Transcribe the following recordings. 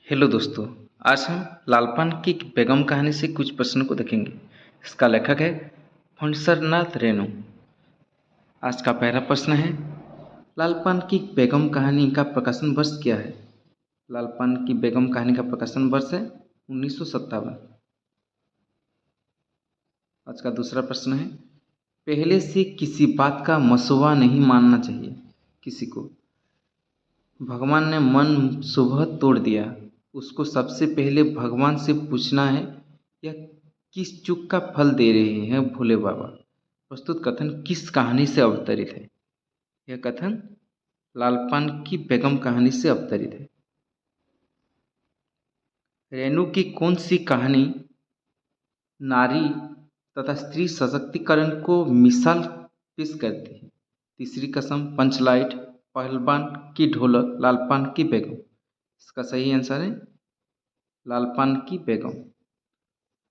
Hello दोस्तों। आज हम लालपान की बेगम कहानी से कुछ प्रश्नों को देखेंगे। इसका लेखक है फणसरनाथ रेणु। आज का पहला प्रश्न है, लालपान की बेगम कहानी का प्रकाशन वर्ष क्या है? लालपान की बेगम कहानी का प्रकाशन वर्ष है 1957। आज का दूसरा प्रश्न है, पहले से किसी बात का मसौदा नहीं मानना चाहिए किसी को। भगवान ने मन सुबह तोड़ दिया, उसको सबसे पहले भगवान से पूछना है, यह किस चूक का फल दे रहे हैं भोले बाबा। प्रस्तुत कथन किस कहानी से अवतरित है? यह कथन लालपान की बेगम कहानी से अवतरित है। रेणु की कौन सी कहानी नारी तथा स्त्री सशक्तिकरण को मिसाल पेश करती है? तीसरी कसम, पंचलाइट, पहलवान की ढोलक, लालपान की बेगम। इसका सही आंसर है लालपान की बेगम।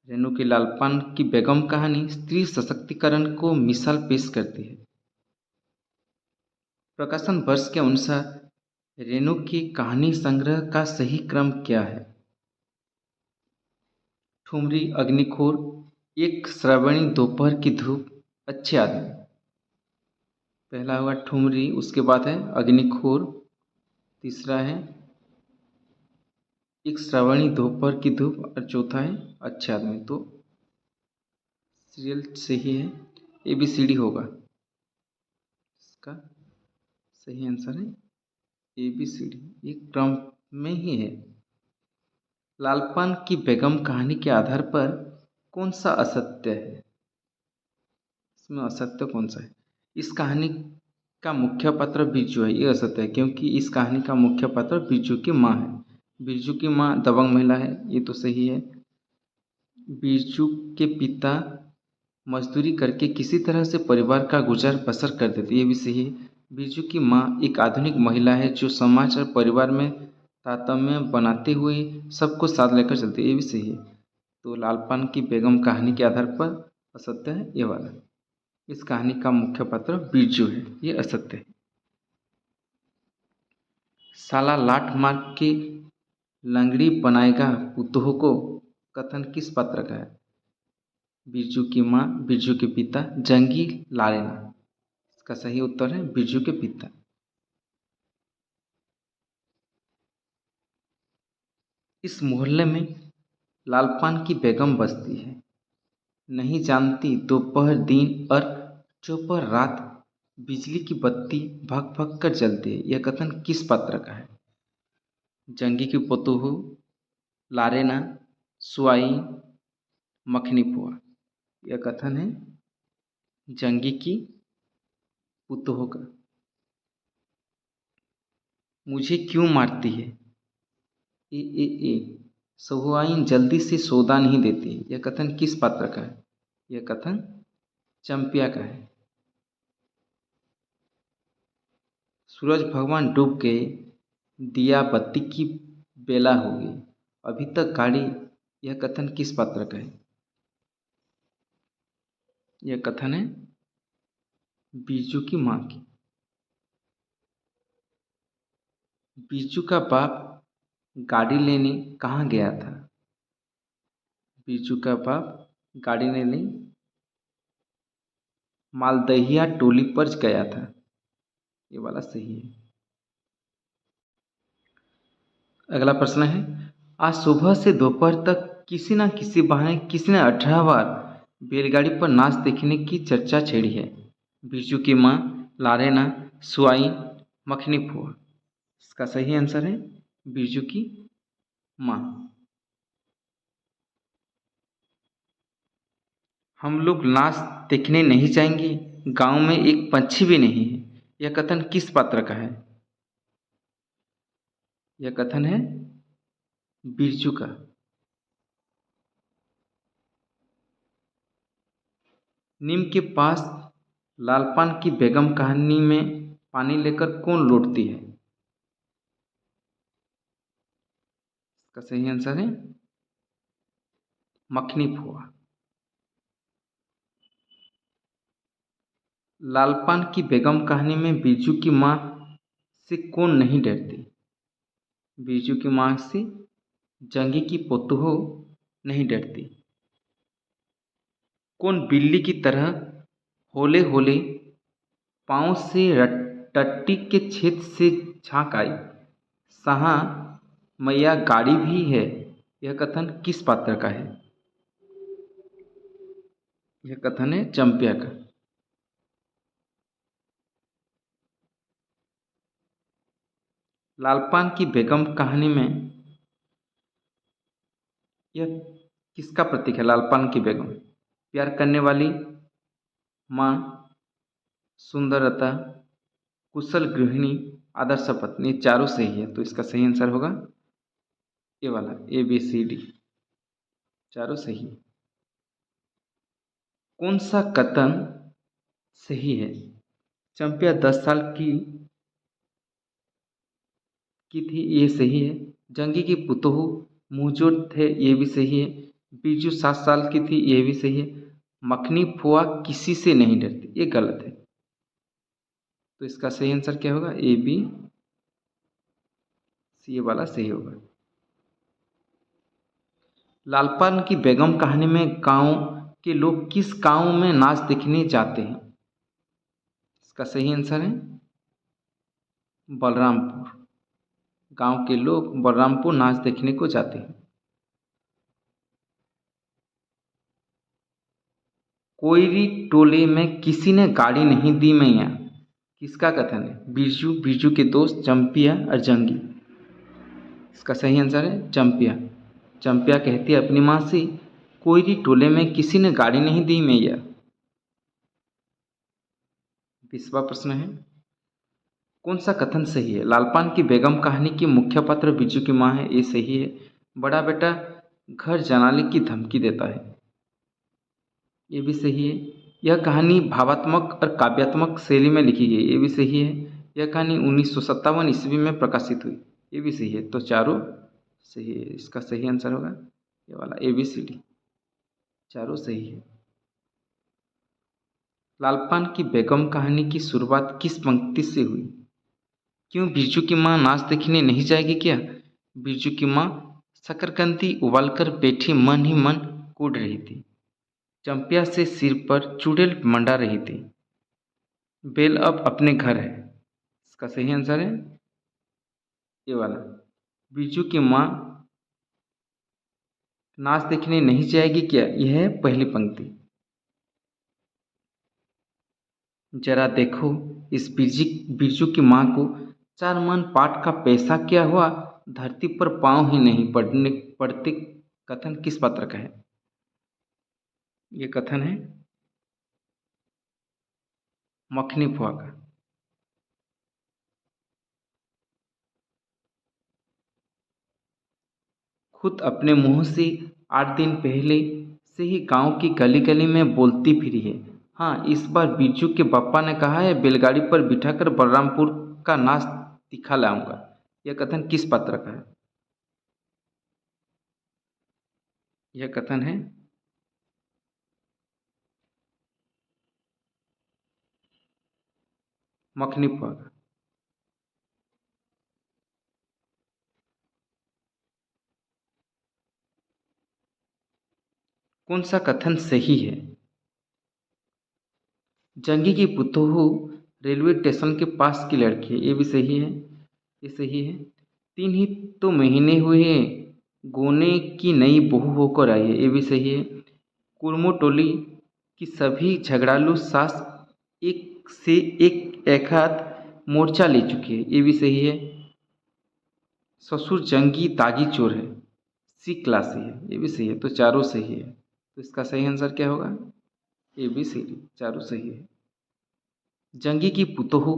रेणु की लालपान की बेगम कहानी स्त्री सशक्तिकरण को मिसाल पेश करती है। प्रकाशन वर्ष के अनुसार रेणु की कहानी संग्रह का सही क्रम क्या है? ठुमरी, अग्निखोर, एक श्रावणी दोपहर की धूप, अच्छे आदमी। पहला हुआ ठुमरी, उसके बाद है अग्निखोर, तीसरा है एक श्रावणी दोपहर की धूप और चौथा है अच्छे आदमी। तो सीरियल सही है, ABCD होगा। इसका सही आंसर है ABCD, एक क्रम में ही है। लालपान की बेगम कहानी के आधार पर कौन सा असत्य है? इसमें असत्य कौन सा है? इस कहानी का मुख्य पात्र बिरजू है, ये असत्य है क्योंकि इस कहानी का मुख्य पात्र बिरजू की माँ है। बिरजू की माँ दबंग महिला है, ये तो सही है। बिरजू के पिता मजदूरी करके किसी तरह से परिवार का गुजर बसर कर देते, ये भी सही है। बिरजू की माँ एक आधुनिक महिला है जो समाज और परिवार में तारतम्य बनाते हुए सबको साथ लेकर चलती है, ये भी सही है। तो लालपान की बेगम कहानी के आधार पर असत्य है ये वाला। इस कहानी का मुख्य पात्र बिरजू है, ये असत्य है। साला लाठ मार के लंगड़ी बनाएगा पुतोह को, कथन किस पात्र का है? बिरजू की माँ, बिरजू के पिता, जंगी लालेना। इसका सही उत्तर है बिरजू के पिता। इस मोहल्ले में लालपान की बेगम बसती है, नहीं जानती दोपहर दिन और चौपहर रात बिजली की बत्ती भग भग कर जलती है, यह कथन किस पात्र का है? जंगी की पुतोह, लारेना, सुआई, मखनी फुआ। यह कथन है जंगी की पुतोह का। मुझे क्यों मारती है? ए सहुआइन जल्दी से सौदा नहीं देती, यह कथन किस पात्र का है? यह कथन चंपिया का है। सूरज भगवान डूब गए, दिया बत्ती की बेला हो गई, अभी तक गाड़ी, यह कथन किस पात्र का है? यह कथन है बीजू की माँ की। बीजू का बाप गाड़ी लेने कहाँ गया था? बीजू का बाप गाड़ी लेने मालदहिया टोली पर गया था, ये वाला सही है। अगला प्रश्न है, आज सुबह से दोपहर तक किसी न किसी बहाने किसी ने 18 बार बैलगाड़ी पर नाच देखने की चर्चा छेड़ी है। बिरजू की माँ, लारेना, सुआई, मखनी फुआ। इसका सही आंसर है बिरजू की माँ। हम लोग नाच देखने नहीं जाएंगे, गांव में एक पंछी भी नहीं है, यह कथन किस पात्र का है? यह कथन है बिरजू का। नीम के पास लालपान की बेगम कहानी में पानी लेकर कौन लौटती है? इसका सही आंसर है मखनी फुआ। लालपान की बेगम कहानी में बिरजू की माँ से कौन नहीं डरती? बिरजू की माँ से जंगी की पोतोह नहीं डरती। कौन बिल्ली की तरह होले होले पाँव से टट्टी के छेद से झांक आई। सहाँ मैया गाड़ी भी है। यह कथन किस पात्र का है? यह कथन है चंपिया का। लालपान की बेगम कहानी में यह किसका प्रतीक है? लालपान की बेगम प्यार करने वाली माँ, सुंदरता, कुशल गृहिणी, आदर्श पत्नी, चारों सही है। तो इसका सही आंसर होगा ये वाला ABCD, चारों सही है। कौन सा कथन सही है? चंपिया 10 साल की थी, ये सही है। जंगी की पुतोहू मुंहजोर थे, ये भी सही है। बीजू 7 साल की थी, ये भी सही है। मखनी फुआ किसी से नहीं डरती, ये गलत है। तो इसका सही आंसर क्या होगा? ABC, ये वाला सही होगा। लालपान की बेगम कहानी में गांव के लोग किस गांव में नाच देखने जाते हैं? इसका सही आंसर है बलरामपुर। गांव के लोग बलरामपुर नाच देखने को जाते हैं। कोयरी टोले में किसी ने गाड़ी नहीं दी मैया, किसका कथन है? बिरजू, बिरजू के दोस्त, चंपिया और जंगी। इसका सही आंसर है चंपिया। चंपिया कहती है अपनी माँ से, कोयरी टोले में किसी ने गाड़ी नहीं दी मैया। 20वां प्रश्न है, कौन सा कथन सही है? लालपान की बेगम कहानी की मुख्य पात्र बिरजू की माँ है, ये सही है। बड़ा बेटा घर जलाने की धमकी देता है, ये भी सही है। यह कहानी भावात्मक और काव्यात्मक शैली में लिखी गई, ये भी सही है। यह कहानी 1957 ईस्वी में प्रकाशित हुई, ये भी सही है। तो चारों सही है। इसका सही आंसर होगा ये वाला ABCD, चारों सही है। लालपान की बेगम कहानी की शुरुआत किस पंक्ति से हुई? क्यों बिरजू की माँ नाच देखने नहीं जाएगी क्या? बिरजू की माँ शकरकंदी उबालकर बैठी मन ही मन कूद रही थी। चंपिया से सिर पर चुड़ैल मंडा रही थी। बेल अब अपने घर है। इसका सही आंसर है ये वाला। बिरजू की माँ नाच देखने नहीं जाएगी क्या, यह है पहली पंक्ति। जरा देखो इस बिरजू की माँ को, 4 मन पाट का पैसा क्या हुआ, धरती पर पाँव ही नहीं पड़ते। कथन किस पात्र का है? ये कथन है मखनी फुआ का। खुद अपने मुंह से 8 दिन पहले से ही गांव की गली गली में बोलती फिरी है। हाँ, इस बार बिरजू के पापा ने कहा है बैलगाड़ी पर बिठाकर बलरामपुर का नाच दिखा लाऊंगा। यह कथन किस पात्र का है? यह कथन है मखनी फुआ का। कौन सा कथन सही है? जंगी की पुतोहू रेलवे स्टेशन के पास की लड़की है, ये भी सही है। ये सही है। 3 ही तो महीने हुए हैं, गोने की नई बहू होकर आई है, ये भी सही है। कुर्मो टोली की सभी झगड़ालू सास एक से एक हाथ मोर्चा ले चुकी है, ये भी सही है। ससुर जंगी दागी चोर है, C क्लास ही है, ये भी सही है। तो चारों सही है। तो इसका सही आंसर क्या होगा? ABCD, चारों सही है। जंगी की पुतोहू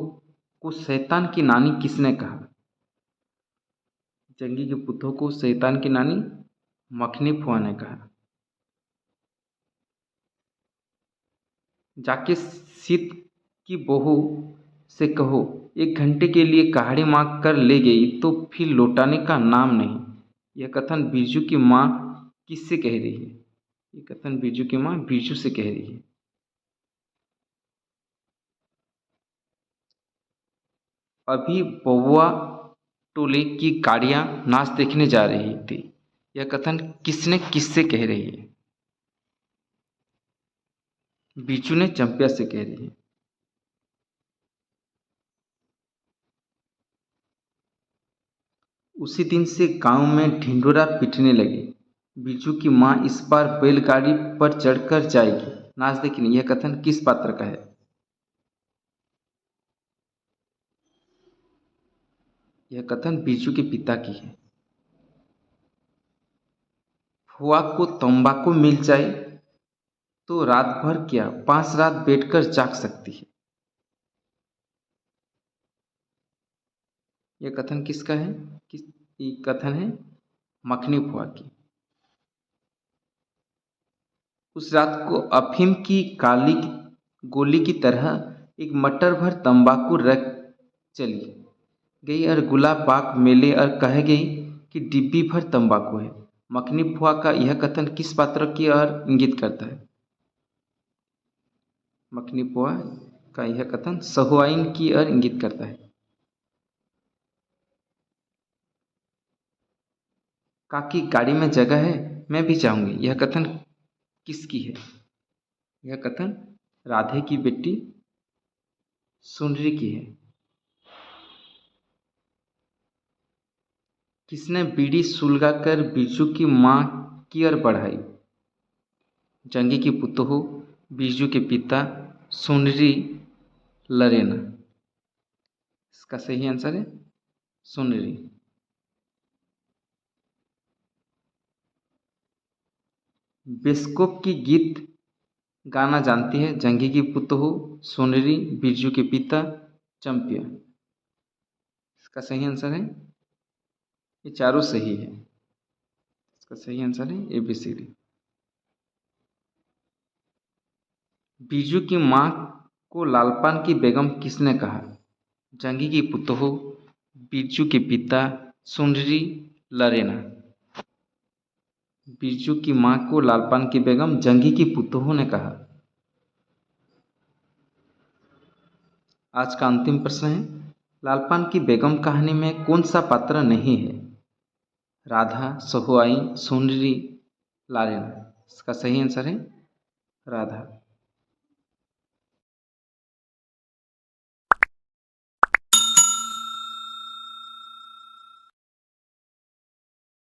को शैतान की नानी किसने कहा? जंगी की पुतोहू को शैतान की नानी मखनी फुआ ने कहा। जाके शीत की बहू से कहो 1 घंटे के लिए कहाड़ी मांग कर ले गई तो फिर लौटाने का नाम नहीं। यह कथन बिरजू की माँ किससे कह रही है? ये कथन बिरजू की माँ बिरजू से कह रही है। अभी बउआ टोले की गाड़ियां नाच देखने जा रही थी। यह कथन किसने किससे कह रही है? बीजू ने चंपिया से कह रही है। उसी दिन से गांव में ढिंढोरा पीटने लगे। बीजू की माँ इस बार बैलगाड़ी पर चढ़कर जाएगी। नाच देखिए, यह कथन किस पात्र का है? यह कथन बीजू के पिता की है। फुआ को तंबाकू मिल जाए तो रात भर क्या 5 रात बैठकर जाग सकती है। यह कथन किसका है? ये कथन है मखनी फुआ की। उस रात को अफीम की काली गोली की तरह एक मटर भर तंबाकू रख चली गई और गुलाब बाग मेले और कह गई कि डिब्बी भर तंबाकू है। मखनी फुआ का यह कथन किस पात्र की ओर इंगित करता है? मखनी फुआ का यह कथन सहुआइन की ओर इंगित करता है। काकी गाड़ी में जगह है, मैं भी जाऊंगी। यह कथन किसकी है? यह कथन राधे की बेटी सुनरी की है। किसने बीड़ी सुलगाकर बीजू की माँ की ओर बढ़ाई? जंगी की पुतोहू, बीजू के पिता, सुनरी, लरेना। इसका सही आंसर है सुनरी। बेस्कोप की गीत गाना जानती है? जंगी की पुतोहू, सुनरी, बीजू के पिता, चंपिया। इसका सही आंसर है, ये चारों सही है। इसका सही आंसर है ABCD। बीजू की माँ को लालपान की बेगम किसने कहा? जंगी की पुतोहू, बीजू के पिता, सुनरी, लरेना। बीजू की माँ को लालपान की बेगम जंगी की पुतोहू ने कहा। आज का अंतिम प्रश्न है, लालपान की बेगम कहानी में कौन सा पात्र नहीं है? राधा, सहुआइन, सुनरी, लारेना। इसका सही आंसर है राधा।